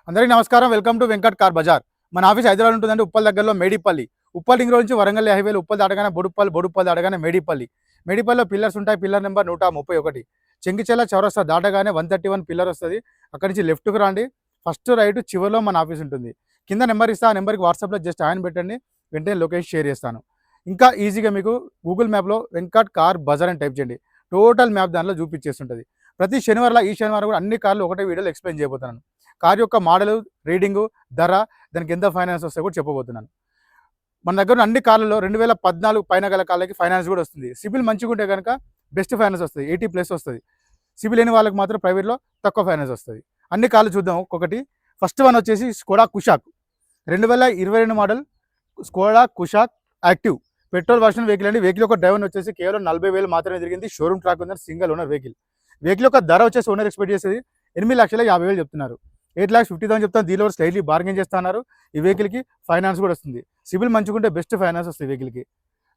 అందరికీ నమస్కారం. Welcome to Venkat car Bazar. మన ఆఫీస్ హైదరాబాద్ ఉంటుందండి, ఉప్పల్ దగ్గరలో మేడిపల్లి. ఉప్పల్ రింగ్ రోడ్ నుంచి వరంగల్ హైవేలో ఉప్పల్ దాటగానే బొడుప్పల్, బొడుప్పల్ దాటగానే మేడిపల్లి. మేడిపల్లిలో పిల్లర్స్ ఉంటాయి. Pillar number 131. చెంగిచెల్ల చౌరస్తా దాటగానే 131 పిల్లర్ వస్తుంది. అక్కడి నుంచి లెఫ్ట్కి రండి. ఫస్ట్ రైట్ చివరిలో మన ఆఫీస్ ఉంటుంది. కింద నెంబర్ ఇస్తా, ఆ నెంబర్కి వాట్సాప్లో జస్ట్ ఆయన పెట్టండి, వెంటనే లొకేషన్ షేర్ చేస్తాను. ఇంకా ఈజీగా మీకు గూగుల్ మ్యాప్లో వెంకట్ కార్ బజార్ అని టైప్ చేయండి. టోటల్ మ్యాప్ దానిలో చూపించేస్తుంటుంది. ప్రతి శనివారం ఈ శనివారం కూడా అన్ని కార్లు ఒకటే వీడియోలో ఎక్స్ప్లెయిన్ చేయబోతున్నాను. కార్ యొక్క మోడల్, రీడింగు, ధర, దానికి ఎంత ఫైనాన్స్ వస్తాయో కూడా చెప్పబోతున్నాను. మన దగ్గర అన్ని కార్లలో 2014 పైన గల కార్లకి ఫైనాన్స్ కూడా వస్తుంది. సిబిల్ మంచిగా ఉంటే కనుక బెస్ట్ ఫైనాన్స్ వస్తుంది, 80+ వస్తుంది. సిబిల్ లేని వాళ్ళకి మాత్రం ప్రైవేట్లో తక్కువ ఫైనాన్స్ వస్తుంది. అన్ని కార్లు చూద్దాం ఒక్కొక్కటి. ఫస్ట్ వన్ వచ్చేసి Skoda Kushaq, 2022 model Skoda Kushaq active petrol version vehicle అండి. వెహికల్ యొక్క డ్రైవర్ వచ్చేసి కేవలం 40,000 మాత్రమే తిరిగింది. షోరూమ్ ట్రాక్ ఉందని, సింగిల్ ఓనర్ వెహికల్. వెహికల్ యొక్క ధర వచ్చేసి ఓనర్ ఎక్స్పెక్ట్ చేసేది 8,50,000 చెప్తున్నారు. 8,50,000 చెప్తాను. దీనిలో స్లైట్లీ బార్గెన్ చేస్తున్నారు. ఈ వెహికల్కి ఫైనాన్స్ కూడా వస్తుంది. సిబిల్ మంచిగుంటే బెస్ట్ ఫైనాన్స్ వస్తుంది వెహికల్కి.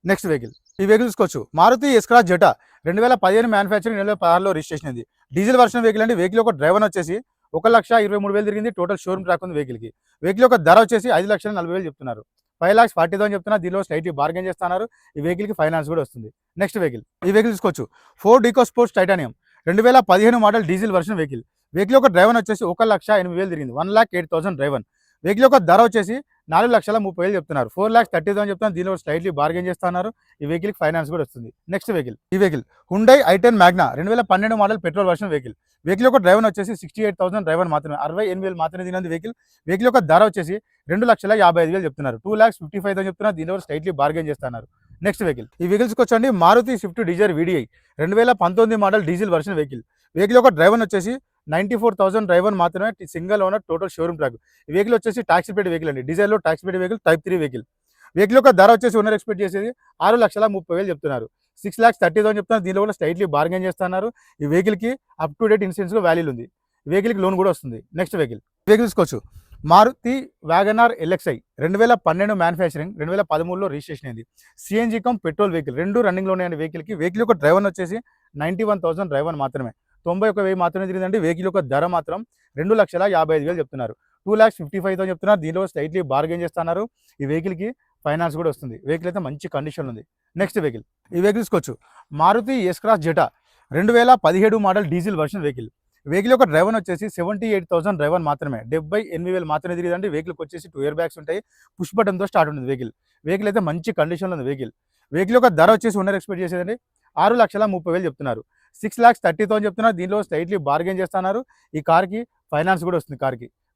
నెక్స్ట్ వెహికల్, ఈ వెహికల్ చూసుకోవచ్చు. మారుతి ఎస్క్రాస్ జెటా, 2015 మ్యానుఫ్యాక్చరింగ్, 2016లో రిజిస్ట్రేషన్ అయింది. డీజిల్ వర్షన్ వెహికల్ అండి. వెహికల్ యొక్క డ్రైవర్ వచ్చేసి 1,23,000 తిరిగింది. టోటల్ షోరూమ్ ట్రాక్ ఉంది వెహికల్కి. వెహికల్ యొక్క ధర వచ్చేసి 5,40,000 చెప్తున్నారు. 5,40,000 చెప్తున్నారు. దీనిలో స్లైట్లీ బార్గెన్ చేస్తున్నారు. ఈ వెహికల్కి ఫైనాన్స్ కూడా వస్తుంది. నెక్స్ట్ వెహికల్, ఈ వెహికల్ చూసుకోవచ్చు. Ford Eco Sports Titanium, 2015 model diesel version vehicle. Vehicle యొక్క డ్రైవర్ వచ్చేసి 1,08,000 తిరిగింది. 1,08,000 డ్రైవర్. వెహికల్ యొక్క ధర వచ్చేసి 4,30,000 చెప్తున్నారు. 4,30,000 చెప్తున్నారు. దీనిలో స్లైట్లీ బార్గెన్ చేస్తున్నారు. ఈ వెహికల్కి ఫైనాన్స్ కూడా వస్తుంది. నెక్స్ట్ వెహికల్, ఈ vehicle Hyundai i10 Magna, 2012 model petrol version vehicle. Vehicle యొక్క డ్రైవర్ వచ్చేసి 68,000 డ్రైవర్ మాత్రమే. 68,000 మాత్రమే తినది వెహికల్. వెహికల్ యొక్క ధర వచ్చేసి 2,55,000 చెప్తున్నారు. 2,55,000 చెప్తున్నారు. దీనిలో స్లైట్లీ బార్గెన్ చేస్తున్నారు. నెక్స్ట్ వెహికల్, ఈ వెహికల్స్కి వచ్చండి. Maruti Swift Dzire VDI, 2019 model diesel version vehicle. Vehicle యొక్క డ్రైవర్ వచ్చేసి 94,000 డ్రైవర్ మాత్రమే. Single owner, total showroom track. ఈ వెహికల్ వచ్చేసి ట్యాక్సీ పెయిడ్ వెహికల్ అండి. డీజిల్లో taxi paid vehicle, type 3 vehicle. Vehicle యొక్క ధర వచ్చేసి ఓనర్ ఎక్స్పెక్ట్ చేసేది 6,30,000 చెప్తున్నారు. 6,30,000 చెప్తున్నారు. దీనిలో కూడా స్లైట్లీ బార్గెన్ చేస్తున్నారు. ఈ వెహికల్కి up to date insurance value ఉంది. ఈ వెహికల్కి లోన్ కూడా వస్తుంది. నెక్స్ట్ వెహికల్, వెహికల్ తీసుకోవచ్చు. మారుతి వ్యాగనార్ LXi, 2012 మ్యానుఫ్యాక్చరింగ్, 2013లో రిజిస్ట్రేషన్ అయింది. సిఎన్జీ కమ్ పెట్రోల్ వెహికల్, రెండు రన్నింగ్లోనే అండి వెహికల్కి. వెహికల్ యొక్క డ్రైవర్ వచ్చేసి 91,000 డ్రైవర్ మాత్రమే. 91,000 మాత్రమే తిరిగిందండి. వెహికల్ యొక్క ధర మాత్రం 2,55,000 చెప్తున్నారు. 2,55,000 చెప్తున్నారు. దీనిలో స్లైట్లీ బార్గెన్ చేస్తున్నారు. ఈ వెహికల్కి ఫైనాన్స్ కూడా వస్తుంది. వెహికల్ అయితే మంచి కండిషన్ ఉంది. నెక్స్ట్ వెహికల్, ఈ వెహికల్ తీసుకోవచ్చు. Maruti S-Cross Zeta, 2017 model diesel version vehicle. Vehicle యొక్క డ్రైవర్ వచ్చేసి 78,000 డ్రైవర్ మాత్రమే. 78,000 మాత్రమే తిరిగిందండి. వెహికల్కి వచ్చేసి 2 ఇయర్ బ్యాగ్స్ ఉంటాయి. పుష్ బటన్తో స్టార్ట్ ఉంటుంది వెహికల్. వెహికల్ అయితే మంచి కండిషన్లో ఉంది వెహికల్. వెహికల్ యొక్క ధర వచ్చేసి ఓనర్ ఎక్స్పెక్ట్ చేసేదండి 6,30,000 చెప్తున్నారు. 6,30,000 చెప్తున్నారు. దీనిలో స్లైట్లీ బార్గెన్ చేస్తున్నారు. ఈ కార్కి ఫైనాన్స్ కూడా వస్తుంది.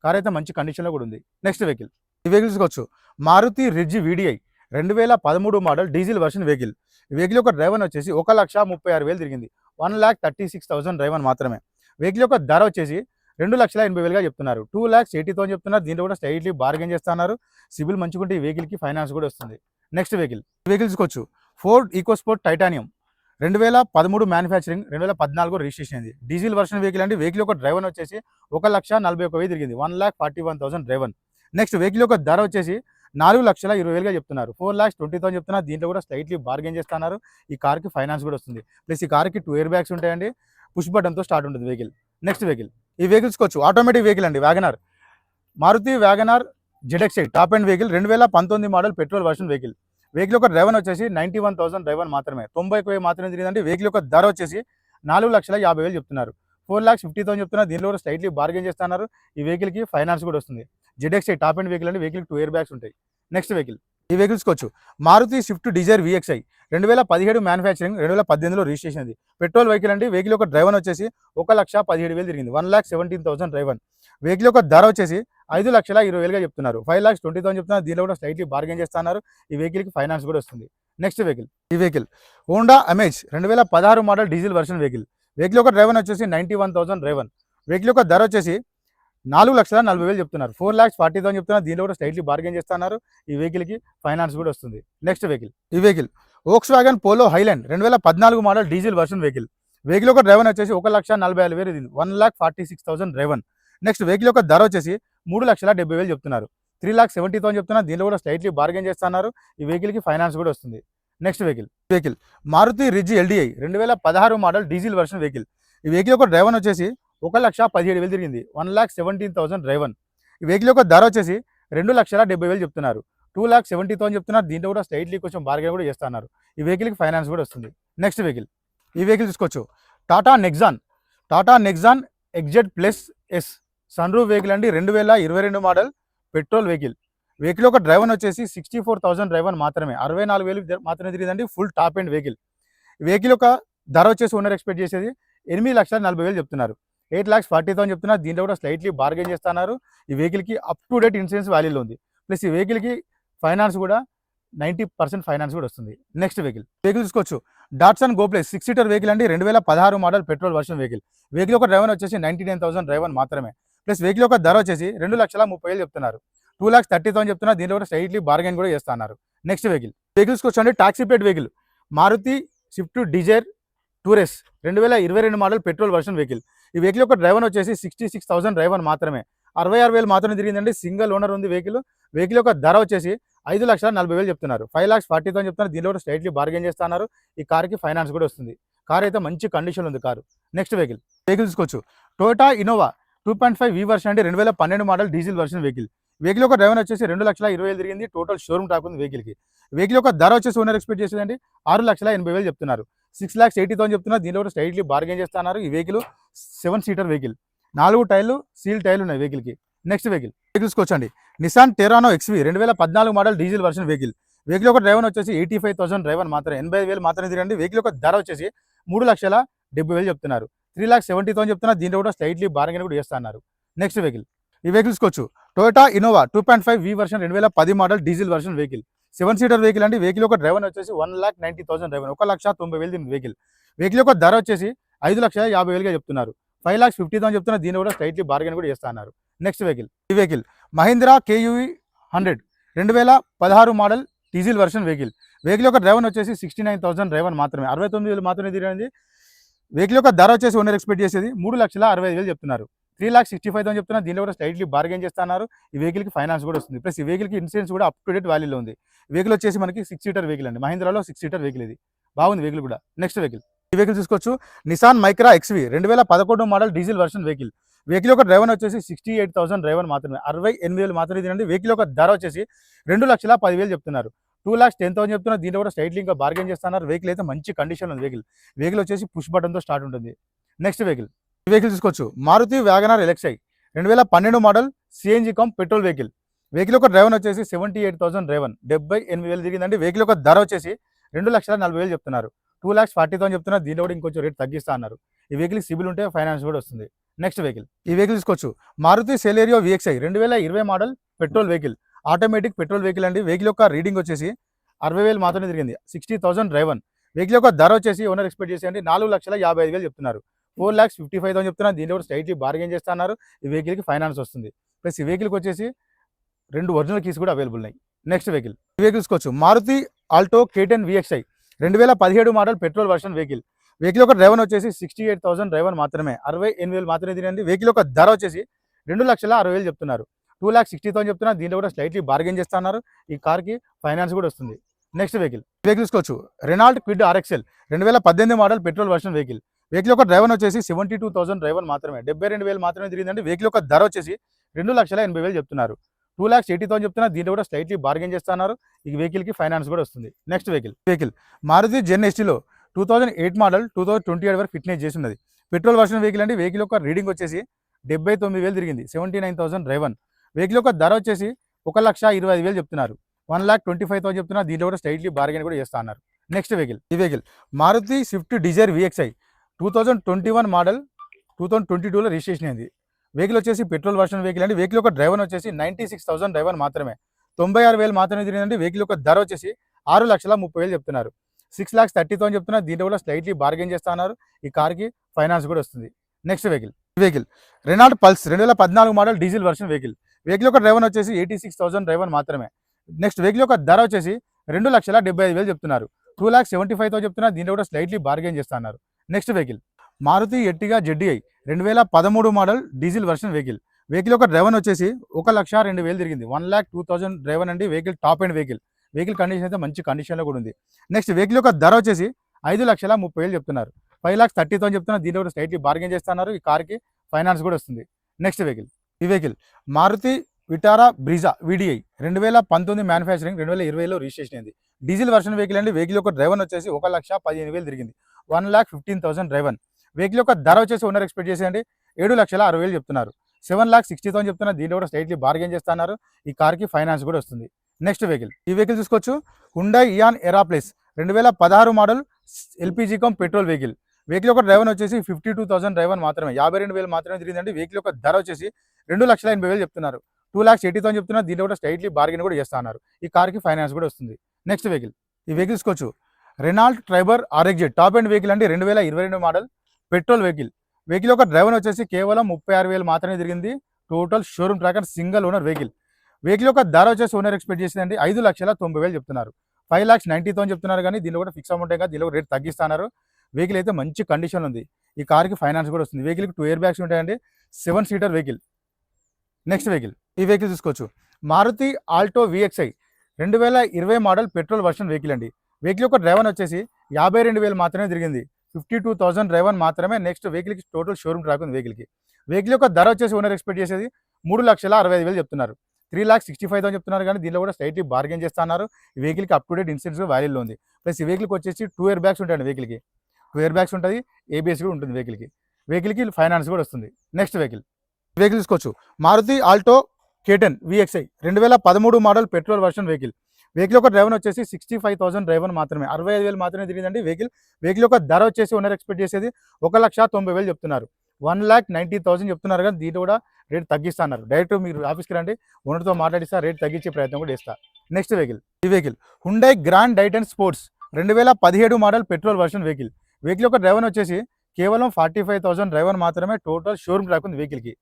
కార్ అయితే మంచి కండిషన్లో కూడా ఉంది. నెక్స్ట్ వెహికల్, ఈ వెహికల్ తీసుకోవచ్చు. Maruti Ritz VDI, 2013 model diesel version vehicle. Vehicle యొక్క డ్రైవర్ వచ్చేసి 1,36,000 తిరిగింది. 1,36,000 డ్రైవర్ మాత్రమే. వెహికల్ యొక్క ధర వచ్చేసి 2,80,000 చెప్తున్నారు. 2,80,000 చెప్తున్నారు. దీంట్లో కూడా స్లైట్లీ బార్గెన్ చేస్తున్నారు. సిబిల్ మంచుకుంటే ఈ వెహికల్కి ఫైనాన్స్ కూడా వస్తుంది. నెక్స్ట్ వెహికల్, ఈ వెహికల్ తీసుకోవచ్చు. Ford Eco Sport Titanium, 2013 manufacturing, 2014 registration అయింది. డీజిల్ వర్షన్ వెహికల్ అండి. వెహికల్ యొక్క డ్రైవర్ వచ్చేసి 1,41,000 తిరిగింది. 1,41,000 డ్రైవర్. నెక్స్ట్ వెహికల్ యొక్క ధర వచ్చేసి 4,20,000 చెప్తున్నారు. 4,20,000 చెప్తున్నారు. దీంట్లో కూడా స్లైట్లీ బార్గెన్ చేస్తున్నారు. ఈ కార్కి ఫైనాన్స్ కూడా వస్తుంది. ప్లస్ ఈ కార్కి 2 ఇయర్ బ్యాగ్స్ ఉంటాయండి. పుష్ బటన్తో స్టార్ట్ ఉంటుంది వెహికల్. నెక్స్ట్ వెహికల్, ఈ వెహికల్స్కి వచ్చు. ఆటోమేటిక్ వెహికల్ అండి WagonR, Maruti WagonR ZXi top end vehicle, 2019 model petrol version vehicle. Vehicle యొక్క డ్రైవర్ వచ్చేసి 91,000 డ్రైవర్ మాత్రమే. 91,000 మాత్రమే తిరిగిందండి. వెహికల్ యొక్క ధర వచ్చేసి 4,50,000 చెప్తున్నారు. 4,50,000 చెప్తున్నారు. దీనిలో కూడా స్లైట్లీ బార్గెన్ చేస్తున్నారు. ఈ వెహికల్కి ఫైనాన్స్ కూడా వస్తుంది. ZXi టాప్ అండ్ వెహికల్ అండి. వెహికల్ 2 ఇయర్ బ్యాగ్స్ ఉంటాయి. నెక్స్ట్ వెహికల్, ఈ వెహికల్స్కి వచ్చు. Maruti Swift Dzire VXi, 2017 manufacturing, 2018లో రిజిస్ట్రేషన్ అయింది. పెట్రోల్ వెహికల్ అండి. వెహికల్ యొక్క డ్రైవర్ వచ్చేసి 1,17,000 తిరిగింది. 1,17,000 డ్రైవర్. వెహికల్ యొక్క ధర వచ్చేసి 5,20,000 చెప్తున్నారు. 5,20,000 చెప్తున్నారు. దీనిలో కూడా స్లైట్లీ బార్గెన్ చేస్తున్నారు. ఈ వెహికల్కి ఫైనాన్స్ కూడా వస్తుంది. నెక్స్ట్ వెహికల్, ఈ vehicle Honda amaze, 2016 model diesel version vehicle. Vehicle యొక్క డ్రైవర్ వచ్చేసి 91,000 డ్రైవర్. వెహికల్ యొక్క ధర వచ్చేసి 4,40,000 చెప్తున్నారు. 4,40,000 చెప్తున్నారు. దీనిలో కూడా స్లైట్లీ బార్గెన్ చేస్తున్నారు. ఈ వెహికల్కి ఫైనాన్స్ కూడా వస్తుంది. నెక్స్ట్ వెహికల్, ఈ vehicle Volkswagen Polo Highline, 2014 model diesel version vehicle. Vehicle యొక్క డ్రైవర్ వచ్చేసి 1,45,000 1,46,000 డ్రైవర్. నెక్స్ట్ వెహికల్ యొక్క ధర వచ్చేసి 3,70,000 చెప్తున్నారు. 3,70,000 చెప్తున్నారు. దీనిలో కూడా స్లైట్లీ బార్గెన్ చేస్తున్నారు. ఈ వెహికల్కి ఫైనాన్స్ కూడా వస్తుంది. Next vehicle Maruti Ritz LDI, 2016 model diesel version vehicle. ఈ వెహికల్ యొక్క డ్రైవర్ వచ్చేసి 1,17,000 తిరిగింది. 1,17,000 డ్రైవర్. ఈ వెహికల్ యొక్క ధర వచ్చేసి 2,70,000 చెప్తున్నారు. 2,70,000 చెప్తున్నారు. దీంట్లో కూడా స్లైట్లీ కొంచెం బార్గెన్ కూడా చేస్తున్నారు. ఈ వెహికల్కి ఫైనాన్స్ కూడా వస్తుంది. నెక్స్ట్ వెహికల్, ఈ వెహికల్ చూసుకోవచ్చు, Tata Nexon XZ plus S sunroof vehicle అండి. 2022 మోడల్ పెట్రోల్ వెహికల్. వెహికల్ యొక్క డ్రైవర్ వచ్చేసి 64,000 డ్రైవర్ మాత్రమే, 64,000 మాత్రమే తిరిగిందండి. Full top end vehicle. Vehicle యొక్క ధర వచ్చేసి ఓనర్ ఎక్స్పెక్ట్ చేసేది 8,40,000 చెప్తున్నారు. 8,40,000 చెప్తున్నారు. దీంట్లో కూడా స్లైట్లీ బార్గెన్ చేస్తున్నారు. ఈ వెహికల్కి అప్ టు డేట్ ఇన్సూరెన్స్ వాల్యూలో ఉంది. ప్లస్ ఈ వెహికల్కి ఫైనాన్స్ కూడా 90% ఫైనాన్స్ కూడా వస్తుంది. నెక్స్ట్ వెహికల్ చూసుకోవచ్చు, Datsun go plus 6 seater vehicle అండి. 2016 model petrol version vehicle. Vehicle యొక్క డ్రైవర్ వచ్చేసి 99,000 డ్రైవర్ మాత్రమే. ప్లస్ వెహికల్ యొక్క ధర వచ్చేసి 2,30,000 చెప్తున్నారు. 2,30,000 చెప్తున్నారు. దీంట్లో కూడా స్లైట్లీ బార్గెన్ కూడా చేస్తున్నారు. నెక్స్ట్ వెహికల్ చూసుకోవచ్చు అండి, taxi plate vehicle Maruti Swift Dzire tour S 2022 model petrol version vehicle. ఈ వెహికల్ యొక్క డ్రైవర్ వచ్చేసి 66,000 డ్రైవర్ మాత్రమే, 66,000 మాత్రమే తిరిగిందండి. సింగిల్ ఓనర్ ఉంది వెహికల్. వెహికల్ యొక్క ధర వచ్చేసి 5,40,000 చెప్తున్నారు. 5,40,000 చెప్తున్నారు. దీనిలో కూడా స్లైట్లీ బార్గెన్ చేస్తున్నారు. ఈ కార్కి ఫైనాన్స్ కూడా వస్తుంది. కార్ అయితే మంచి కండిషన్ ఉంది కారు. నెక్స్ట్ వెహికల్ చూసుకోవచ్చు, టొయోటా ఇన్నోవా 2.5 వి వర్షన్ అంటే 2012 model diesel version vehicle. Vehicle యొక్క డ్రైవర్ వచ్చేసి 2,20,000 తిరిగింది. టోటల్ షోరూమ్ టాక్ ఉంది వెహికల్కి. వెహికల్ యొక్క ధర వచ్చేసి ఓనర్ ఎక్స్పెక్ట్ చేసేదండి 6,80,000 చెప్తున్నారు. 6,80,000 చెప్తున్నారు. దీనిలో కూడా స్లైట్లీ బార్గెన్ చేస్తున్నారు. ఈ వెహికల్ 7 సీటర్ వెహికల్, 4 టైర్లు సీల్ టైర్లు ఉన్నాయి వెహికల్కి. నెక్స్ట్ వెహికల్ చూసుకోవచ్చండి, Nissan టెరానో XV 2014 model diesel version vehicle. Vehicle యొక్క డ్రైవర్ వచ్చేసి 85,000 డ్రైవర్ మాత్రమే, 85,000 మాత్రమే తిరగండి. వెహికల్ యొక్క ధర వచ్చేసి 3,70,000 చెప్తున్నారు. 3,70,000 చెప్తున్నారు. దీంట్లో కూడా స్లైట్లీ బార్గెన్ కూడా చేస్తున్నారు. నెక్స్ట్ వెహికల్ ఈ వెహికల్ చూసుకోవచ్చు, టొయోటా ఇన్నోవా 2.5 వి version 2010 model diesel version vehicle. 7 seater vehicle అండి. వెహికల్ యొక్క డ్రైవర్ వచ్చేసి 1,90,000 డ్రైవర్, 1,90,000 వెహికల్. వెహికల్ యొక్క ధర వచ్చేసి 5,50,000 చెప్తున్నారు. 5,50,000 చెప్తున్నారు. దీని కూడా స్లైట్లీ బార్గెన్ కూడా చేస్తున్నారు. నెక్స్ట్ వెహికల్ ఈ vehicle Mahindra కేయూవి 100 2016 model diesel version vehicle. Vehicle యొక్క డ్రైవర్ వచ్చేసి 69,000 డ్రైవర్ మాత్రమే, 69,000 మాత్రమే తిరిగింది. వెహికల్ యొక్క ధర వచ్చేసి ఓనర్ ఎక్స్పెక్ట్ చేసేది 3,65,000 చెప్తున్నారు. 3,65,000 చెప్తున్నారు. దీనిలో కూడా స్లైట్లీ బార్గెన్ చేస్తున్నారు. ఈ వెహికల్కి ఫైనాన్స్ కూడా వస్తుంది. ప్లస్ ఈ వెహికల్కి ఇన్సూరెన్స్ కూడా అప్ టు డేట్ వాల్యూలో ఉంది. వెహికల్ వచ్చేసి మనకి 6 సీటర్ వెహికల్ అండి. మహీంద్రాలో 6 సీటర్ వెహికల్ ఇది. బాగుంది వెహికల్ కూడా. నెక్స్ట్ వెహికల్ ఈ వెహికల్ చూసుకోవచ్చు, Nissan Micra XV 2011 model diesel version vehicle. Vehicle యొక్క డ్రైవర్ వచ్చేసి 68,000 డ్రైవర్ మాత్రమే, 68,000 మాత్రమే తినండి. వెహికల్ యొక్క ధర వచ్చేసి 2,10,000 చెప్తున్నారు. 2,10,000 చెప్తున్నారు. దీంట్లో కూడా స్లైట్లీ ఇంకా బార్గెన్ చేస్తున్నారు. వెహికల్ అయితే మంచి కండిషన్ ఉంది. వెహికల్ వచ్చేసి పుష్ బటన్తో స్టార్ట్ ఉంటుంది. నెక్స్ట్ వెహికల్ ఈ వెహికల్ చూసుకోవచ్చు, Maruti WagonR LXI 2012 model CNG cum petrol vehicle. Vehicle యొక్క డ్రైవర్ వచ్చేసి 78,000 డ్రైవర్, 78,000 తిరిగిందండి. వెహికల్ యొక్క ధర వచ్చేసి 2,40,000 చెప్తున్నారు. 2,40,000 చెప్తున్నారు. దీంట్లో కూడా ఇంకొంచెం రేట్ తగ్గిస్తా అన్నారు. ఈ వెహికల్ సిబిల్ ఉంటే ఫైనాన్స్ కూడా వస్తుంది. నెక్స్ట్ వెహికల్ ఈ వెహికల్ చూసుకోవచ్చు, Maruti Celerio VXI 2020 model petrol vehicle, automatic petrol vehicle అండి. వెహికల్ యొక్క రీడింగ్ వచ్చేసి 60,000 మాత్రమే తిరిగింది. 60,000 డ్రైవర్. వెహికల్ యొక్క ధర వచ్చేసి ఓనర్ ఎక్స్పెక్ట్ చేసేయండి 4,55,000 చెప్తున్నారు. 4,55,000 చెప్తున్నారు. దీంట్లో కూడా స్లైట్లీ బార్గెన్ చేస్తున్నారు. ఈ వెహికల్కి ఫైనాన్స్ వస్తుంది. ప్లస్ ఈ వెహికల్కి వచ్చేసి 2 ఒరిజినల్ కీస్ కూడా అవైలబుల్ ఉన్నాయి. నెక్స్ట్ వెహికల్ ఈ వెహికల్ చూసుకోవచ్చు, Maruti Alto K10 VXI 2017 model petrol version vehicle. Vehicle యొక్క డ్రైవర్ వచ్చేసి 68,000 డ్రైవర్ మాత్రమే, 68,000 మాత్రమే తినండి. వెహికల్ యొక్క ధర వచ్చేసి 2,60,000 చెప్తున్నారు. 2,60,000 చెప్తున్నారు. దీంట్లో కూడా స్లైట్లీ బార్గెన్ చేస్తున్నారు. ఈ కార్కి ఫైనాన్స్ కూడా వస్తుంది. నెక్స్ట్ వెహికల్ చూసుకోవచ్చు, Renault quid RXL 2018 model petrol version vehicle. Vehicle యొక్క డ్రైవర్ వచ్చేసి 72,000 డ్రైవర్ మాత్రమే, 72,000 మాత్రమే తిరిగిందండి. వెహికల్ యొక్క ధర వచ్చేసి 2,80,000 చెప్తున్నారు. 2,80,000 చెప్తున్నారు. దీంట్లో కూడా స్లైట్లీ బార్గెన్ చేస్తున్నారు. ఈ వెహికల్కి ఫైనాన్స్ కూడా వస్తుంది. నెక్స్ట్ వెహికల్ మారుతి జెన్ ఎస్టీలో 2008 మోడల్ 2028 వరకు ఫిట్నెస్ చేసి ఉన్నది. పెట్రోల్ వర్షన్ వెహికల్ అండి. వెహికల్ యొక్క రీడింగ్ వచ్చేసి 79,000 తిరిగింది. 79,000 డ్రైవర్. వెహికల్ యొక్క ధర వచ్చేసి 1,25,000 చెప్తున్నారు. 1,25,000 చెప్తున్నారు. దీంట్లో కూడా స్లైట్లీ బార్గెన్ కూడా చేస్తా అన్నారు. నెక్స్ట్ వెహికల్ ఈ vehicle Maruti Swift Dzire VXi 2021 model 2022లో రిజిస్ట్రేషన్ అయింది. వెహికల్ వచ్చేసి పెట్రోల్ వర్షన్ వెహికల్ అండి. వెహికల్ యొక్క డ్రైవర్ వచ్చేసి 96,000 డ్రైవర్ మాత్రమే, 96,000 మాత్రమే తిరిగిందండి. వెహికల్ యొక్క ధర వచ్చేసి 6,30,000 చెప్తున్నారు. 6,30,000 చెప్తున్నారు. దీంట్లో కూడా స్లైట్లీ బార్గెన్ చేస్తున్నారు. ఈ కార్కి ఫైనాన్స్ కూడా వస్తుంది. Next vehicle Renault pulse 2014 model diesel version vehicle. Vehicle యొక్క డ్రైవర్ వచ్చేసి 86,000 డ్రైవర్ మాత్రమే. నెక్స్ట్ వెహికల్ యొక్క ధర వచ్చేసి 2,75,000 చెప్తున్నారు. 2,75,000 చెప్తున్నారు. దీంట్లో కూడా స్లైట్లీ బార్గెన్ చేస్తున్నారు. Next vehicle Maruti Ertiga ZDI 2013 model diesel version vehicle. Vehicle యొక్క డ్రైవర్ వచ్చేసి 1,02,000 తిరిగింది. 1,02,000 డ్రైవర్ అండి. Vehicle top end vehicle condition అయితే మంచి కండిషన్లో కూడా ఉంది. నెక్స్ట్ వెహికల్ యొక్క ధర వచ్చేసి 5,30,000 చెప్తున్నారు. 5,30,000 చెప్తున్నారు. దీంట్లో కూడా స్లైట్లీ బార్గెన్ చేస్తున్నారు. ఈ కార్కి ఫైనాన్స్ కూడా వస్తుంది. నెక్స్ట్ వెహికల్ ఈ vehicle Maruti Vitara Brezza VDi 2019 manufacturing 2020లో రిజిస్ట్రేషన్ అయింది. డీజిల్ వర్షన్ వెహికల్ అండి. వెహికల్ యొక్క డ్రైవర్ వచ్చేసి 1,15,000 తిరిగింది. 1,15,000 డ్రైవర్. వెహికల్ యొక్క ధర వచ్చేసి ఓనర్ ఎక్స్పెక్ట్ చేసేయండి 7,60,000 చెప్తున్నారు. 7,60,000 చెప్తున్నారు. దీంట్లో కూడా స్లైట్లీ బార్గెన్ చేస్తున్నారు. ఈ కార్కి ఫైనాన్స్ కూడా వస్తుంది. నెక్స్ట్ వెహికల్, ఈ వెహికల్ చూసుకోవచ్చు హుండై ఇయాన్ ఎరా plus 2016 model LPG come petrol vehicle. Vehicle యొక్క డ్రైవర్ వచ్చేసి 52,000 డ్రైవర్ మాత్రమే, 52,000 మాత్రమే తిరిగిందండి. వెహికల్ యొక్క ధర వచ్చేసి 2,80,000 చెప్తున్నారు. 2,80,000 చెప్తున్నారు. దీంట్లో కూడా స్లైట్లీ బార్గెన్ కూడా చేస్తున్నారు. ఈ కార్కి ఫైనాన్స్ కూడా వస్తుంది. నెక్స్ట్ వెహికల్, ఈ వెహికల్ తీసుకోవచ్చు Renault Triber RXZ top end vehicle అండి. 2022 మోడల్ పెట్రోల్ వెహికల్. వెహికల్ యొక్క డ్రైవర్ వచ్చేసి కేవలం 36,000 మాత్రమే తిరిగింది. Total showroom tracker single owner vehicle. Vehicle యొక్క ధర వచ్చేసి ఓనర్ ఎక్స్పెక్ట్ చేసిందండి 5,90,000 చెప్తున్నారు. 5,90,000 చెప్తున్నారు. కానీ దీనిలో కూడా ఫిక్స్ అమౌంట్ కదా, దీనిలో రేట్ తగ్గిస్తున్నారు. వెహికల్ అయితే మంచి కండిషన్ ఉంది. ఈ కార్కి ఫైనాన్స్ కూడా వస్తుంది. వెహికల్కి 2 ఎయిర్ బ్యాగ్స్ ఉంటాయండి. 7 సీటర్ వెహికల్. నెక్స్ట్ వెహికల్, ఈ వెహికల్ చూసుకోవచ్చు Maruti Alto VXI 2020 model petrol version vehicle అండి. వెహికల్ యొక్క డ్రైవర్ వచ్చేసి 52,000 మాత్రమే తిరిగింది. 52,000 డ్రైవర్ మాత్రమే. నెక్స్ట్ వెహికల్కి టోటల్ షోరూమ్ ట్రాక్ ఉంది వెహికల్కి. వెహికల్ యొక్క ధర వచ్చేసి ఓనర్ ఎక్స్పెక్ట్ చేసేది 3,65,000 చెప్తున్నారు. 3,65,000 చెప్తున్నారు. కానీ దీనిలో కూడా స్లైట్లీ బార్గెన్ చేస్తున్నారు. ఈ వెహికల్కి అప్ టు డేట్ ఇన్సూరెన్స్ వాల్యూలో ఉంది. ప్లస్ ఈ వెహికల్కి వచ్చేసి 2 ఎయిర్ బ్యాగ్స్ ఉంటాయండి. వెహికల్కి 2 ఎయిర్ బ్యాగ్స్ ఉంటుంది. ఏబిఎస్ కూడా ఉంటుంది వెహికల్కి. వెహికల్కి ఫైనాన్స్ కూడా వస్తుంది. నెక్స్ట్ వెహికల్, వెహికల్ తీసుకోవచ్చు Maruti Alto K10 VXI 2013 model petrol version vehicle. Vehicle యొక్క డ్రైవర్ వచ్చేసి 65,000 డ్రైవర్ మాత్రమే, 65,000 మాత్రమే తిరిగిందండి వెహికల్. వెహికల్ యొక్క ధర వచ్చేసి ఓనర్ ఎక్స్పెక్ట్ చేసేది 1,90,000 చెప్తున్నారు. 1,90,000 చెప్తున్నారు. కానీ దీంట్లో కూడా రేట్ తగ్గిస్తున్నారు. డైరెక్ట్ మీరు ఆఫీస్కి రండి, ఓనర్తో మాట్లాడిస్తా, రేట్ తగ్గించే ప్రయత్నం కూడా చేస్తా. నెక్స్ట్ వెహికల్, ఈ vehicle Hyundai grand Titan sports 2017 model petrol version vehicle. Vehicle యొక్క డ్రైవర్ వచ్చేసి కేవలం 45,000 డ్రైవర్ మాత్రమే. టోటల్ షోరూమ్ ట్రాక్ ఉంది వెహికల్కి.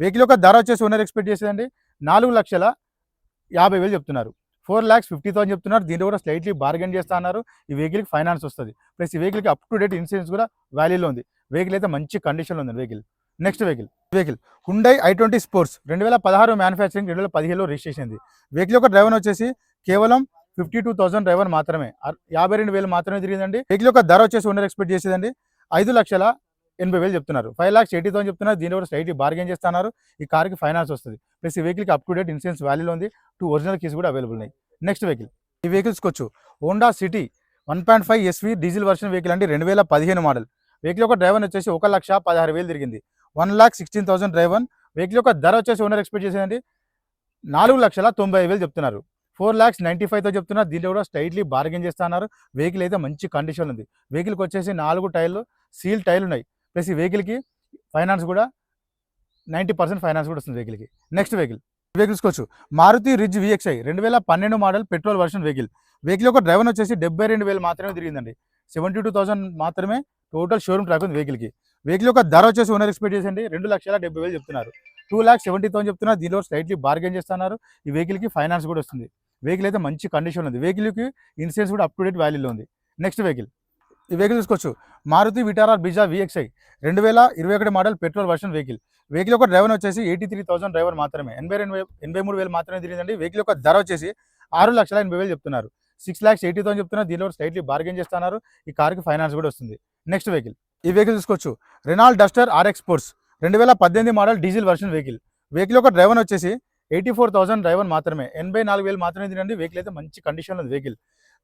వెహికల్ యొక్క ధర వచ్చేసి ఓనర్ ఎక్స్పెక్ట్ చేసేదండి 4,50,000 చెప్తున్నారు. 4,50,000 చెప్తున్నారు. దీంట్లో కూడా స్లైట్లీ బార్గెన్ చేస్తున్నారు. ఈ వెహికల్కి ఫైనాన్స్ వస్తుంది. ప్లస్ ఈ వెహికల్కి అప్ టు డేట్ ఇన్సూరెన్స్ కూడా వాల్యూలో ఉంది. వెహికల్ అయితే మంచి కండిషన్లో ఉంది vehicle. Next vehicle, vehicle Hyundai i20 sports 2016 manufacturing 2017లో రిజిస్ట్రేషన్ అయింది. వెహికల్ యొక్క డ్రైవర్ వచ్చేసి కేవలం 52,000 డ్రైవర్ మాత్రమే, 52,000 మాత్రమే తిరిగిందండి. వెహికల్ యొక్క ధర వచ్చేసి ఓనర్ ఎక్స్పెక్ట్ చేసేదండి 5,80,000 చెప్తున్నారు. 5,80,000 చెప్తున్నారు. దీనిలో కూడా స్లైట్లీ బార్గెన్ చేస్తున్నారు. ఈ కార్కి ఫైనాన్స్ వస్తుంది. ప్లస్ ఈ వెహికల్కి అప్ టు డేట్ ఇన్సూరెన్స్ వాల్యూలో ఉంది. 2 ఒరిజినల్ కీస్ కూడా అవైలబుల్ ఉన్నాయి. నెక్స్ట్ వెహికల్, ఈ వెహికల్స్ వచ్చి Honda City 1.5 SV diesel version vehicle అండి. 2015 మోడల్. వెహికల్ యొక్క డ్రైవర్ వచ్చేసి 1,16,000 తిరిగింది. 1,16,000 డ్రైవర్. వెహికల్ యొక్క ధర వచ్చేసి ఓనర్ ఎక్స్పెక్ట్ చేసేదండి 4,90,000 చెప్తున్నారు. 4,95,000 చెప్తున్నారు. దీంట్లో కూడా స్లైట్లీ బార్గెన్ చేస్తున్నారు. వెహికల్ అయితే మంచి కండిషన్ ఉంది. వెహికల్కి వచ్చేసి 4 టైర్లు సీల్ టైర్లు ఉన్నాయి. ప్లస్ ఈ వెహికల్కి ఫైనాన్స్ కూడా 90% ఫైనాన్స్ కూడా వస్తుంది వెహికల్కి. నెక్స్ట్ వెహికల్, వెహికల్ తీసుకోవచ్చు Maruti Ritz VXI 2012 model petrol version vehicle. Vehicle యొక్క డ్రైవర్ వచ్చేసి 72,000 మాత్రమే తిరిగిందండి. 72,000 మాత్రమే టోటల్ షోరూమ్ ట్రాక్ ఉంది వెహికల్కి. వెహికల్ యొక్క ధర వచ్చేసి ఓనర్ ఎక్స్పెక్ట్ చేసండి 2,70,000 చెప్తున్నారు. 2,70,000 చెప్తున్నారు. దీనిలో స్లైట్లీ బార్గెన్ చేస్తున్నారు. ఈ వెహికల్కి ఫైనాన్స్ కూడా వస్తుంది. వెహికల్ అయితే మంచి కండిషన్ ఉంది. వెహికల్కి ఇన్సూరెన్స్ కూడా అప్ టు డేట్ వాల్యూలో ఉంది. నెక్స్ట్ వెహికల్, ఈ వెహికల్ తీసుకోవచ్చు Maruti Vitara Brezza VXI 2021 model petrol version vehicle. Vehicle యొక్క డ్రైవర్ వచ్చేసి 83,000 డ్రైవర్ మాత్రమే, 83,000 మాత్రమే తిరిగిందండి. వెహికల్ యొక్క ధర వచ్చేసి 6,80,000 చెప్తున్నారు. 6,80,000 చెప్తున్నారు. దీనిలో స్లైట్లీ బార్గెన్ చేస్తున్నారు. ఈ కార్కి ఫైనాన్స్ కూడా వస్తుంది. నెక్స్ట్ వెహికల్, ఈ వెహికల్ తీసుకోవచ్చు Renault Duster RX sports 2018 model diesel version vehicle. Vehicle యొక్క డ్రైవర్ వచ్చేసి 84,000 డ్రైవర్ మాత్రమే, 84,000 మాత్రమే తినండి. వెహికల్ అయితే మంచి కండిషన్లో ఉంది వెహికల్.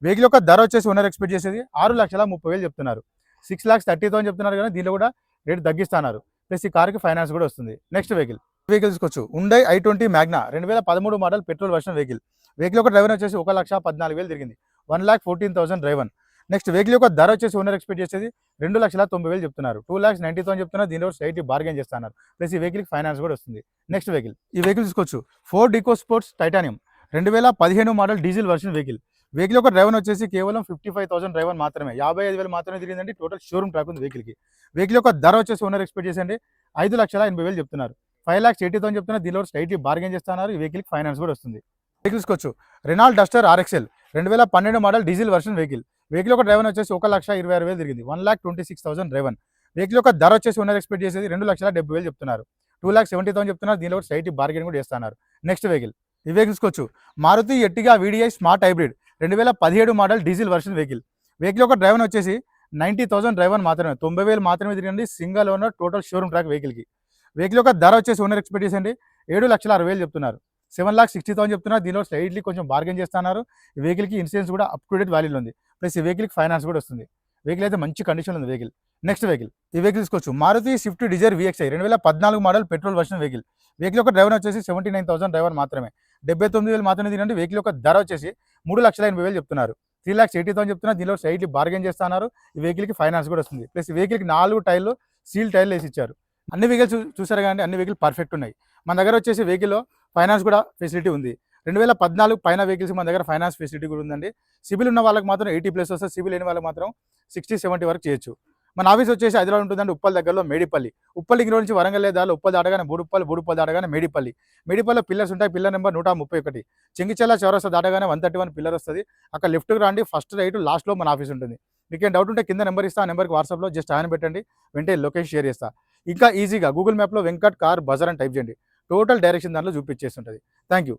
వెహికల్ యొక్క ధర వచ్చేసి ఓనర్ ఎక్స్పెక్ట్ చేసేది 6,30,000 చెప్తున్నారు. 6,30,000 చెప్తున్నారు. కానీ దీనిలో కూడా రేట్ తగ్గిస్తున్నారు. ప్లస్ ఈ కార్కి ఫైనాన్స్ కూడా వస్తుంది. నెక్స్ట్ వెహికల్, వెహికల్ తీసుకోవచ్చు Hyundai i20 Magna 2013 model petrol version vehicle. Vehicle యొక్క డ్రైవర్ వచ్చేసి 1,14,000 తిరిగింది. 1,14,000 డ్రైవర్. నెక్స్ట్ వెహికల్ యొక్క ధర వచ్చేసి ఓనర్ ఎక్స్పెక్ట్ చేసేది 2,90,000 చెప్తున్నారు. 2,90,000 చెప్తున్నారు. దీనిలో స్లైట్లీ బార్గెన్ చేస్తున్నారు. ప్లస్ ఈ వెహికల్కి ఫైనాన్స్ కూడా వస్తుంది. నెక్స్ట్ వెహికల్, ఈ వెహికల్ తీసుకోవచ్చు Ford Eco Sports Titanium 2015 model diesel version vehicle. Vehicle యొక్క డ్రైవర్ వచ్చేసి కేవలం 55,000 డ్రైవర్ మాత్రమే, 55,000 మాత్రమే తిరిగిందండి. టోటల్ షోరూమ్ ట్రాక్ ఉంది వెహికల్కి. వెహికల్ యొక్క ధర వచ్చేసి ఓనర్ ఎక్స్పెక్ట్ చేసండి 5,80,000 చెప్తున్నారు. 5,80,000 చెప్తున్నారు. దీనిలో స్లైట్లీ బార్గెన్ చేస్తున్నారు. ఈ వెహికల్కి ఫైనాన్స్ కూడా వస్తుంది. వెహికల్ తీసుకోవచ్చు Renault Duster RXL 2012 model diesel version vehicle. Vehicle యొక్క డ్రైవర్ వచ్చేసి 1,26,000 తిరిగింది. 1,26,000 డ్రైవర్. వెహికల్ యొక్క ధర వచ్చేసి ఓనర్ ఎక్స్పెక్ట్ చేసేది 2,70,000 చెప్తున్నారు. 2,70,000 చెప్తున్నారు. దీనిలో స్లైట్లీ బార్గెన్ కూడా చేస్తున్నారు. నెక్స్ట్ వెహికల్, ఈ వెహికల్ తీసుకోవచ్చు Maruti Ertiga VDI smart hybrid 2017 model diesel version vehicle. Vehicle యొక్క డ్రైవర్ వచ్చేసి 90,000 డ్రైవర్ మాత్రమే, 90,000 మాత్రమే తిరిగింది. Single owner total showroom track వెహికల్కి. వెహికల్ యొక్క ధర వచ్చేసి ఓనర్ ఎక్స్పెక్ట్ చేసండి 7,60,000 చెప్తున్నారు. 7,60,000 చెప్తున్నారు. దీనిలో స్లైట్లీ కొంచెం బార్గెన్ చేస్తున్నారు. ఈ వెహికల్కి ఇన్సూరెన్స్ కూడా అప్ టు డేట్ వాల్యూలో ఉంది. ప్లస్ ఈ వెహికల్కి ఫైనాన్స్ కూడా వస్తుంది. వెహికల్ అయితే మంచి కండిషన్లో ఉంది వెహికల్. నెక్స్ట్ వెహికల్ ఈ వెహికల్ తీసుకోవచ్చు. Maruti Swift Dzire VXI 2014 model petrol version vehicle. Vehicle యొక్క డ్రైవర్ వచ్చేసి 79,000 డ్రైవర్ మాత్రమే. 79,000 మాత్రమే తినండి. వెహికల్ యొక్క ధర వచ్చేసి 3,80,000 చెప్తున్నారు. 3,80,000 చెప్తున్నారు. దీనిలో స్లైట్లీ బార్గెన్ చేస్తున్నారు. ఈ వెహికల్కి ఫైనాన్స్ కూడా వస్తుంది. ప్లస్ ఈ వెహికల్కి 4 టైర్లు సీల్ టైర్లు వేసి ఇచ్చారు. అన్ని వెహికల్స్ చూసారు కానీ అన్ని వెహికల్ పర్ఫెక్ట్ ఉన్నాయి. మన దగ్గర వచ్చేసి వెహికల్లో ఫైనాన్స్ కూడా ఫెసిలిటీ ఉంది. 2014 పైన వెహికల్స్ మన దగ్గర ఫైనాన్స్ ఫెసిలిటీ కూడా ఉందండి. సిబిల్ ఉన్న వాళ్ళకి మాత్రం 80+ వస్తుంది. సిబిల్ లేని వాళ్ళకి మాత్రం 60-70 వరకు చేయొచ్చు. మన ఆఫీస్ వచ్చేసి హైదరాబాద్ ఉంటుందండి. ఉప్పల్ దగ్గరలో మేడిపల్లి. ఉప్పల్ ఇంగ్లో నుంచి వరంగల్ దారిలో ఉప్పల్ దాటగానే బోడుప్పల్, బోడుప్పల్ దాటగానే మేడిపల్లి. మేడిపల్లిలో పిల్లర్స్ ఉంటాయి. Pillar number 131. చెంగిచెల్ల చౌరస్తా దాటగానే 131 పిల్లర్ వస్తుంది. అక్కడ లెఫ్ట్కి రండి. ఫస్ట్ రైట్ లాస్ట్లో మన ఆఫీస్ ఉంటుంది. మీకు ఏం డౌట్ ఉంటే కింద నెంబర్ ఇస్తా. ఆ నెంబర్కి వాట్సాప్లో జస్ట్ ఆయన పెట్టండి. వెంటనే లొకేషన్ షేర్ చేస్తా. ఇంకా ఈజీగా గూగుల్ మ్యాప్లో వెంకట్ కార్ బజార్ అని టైప్ చేయండి. టోటల్ డైరెక్షన్ దాంట్లో చూపించేస్తుంటుంది. Thank you.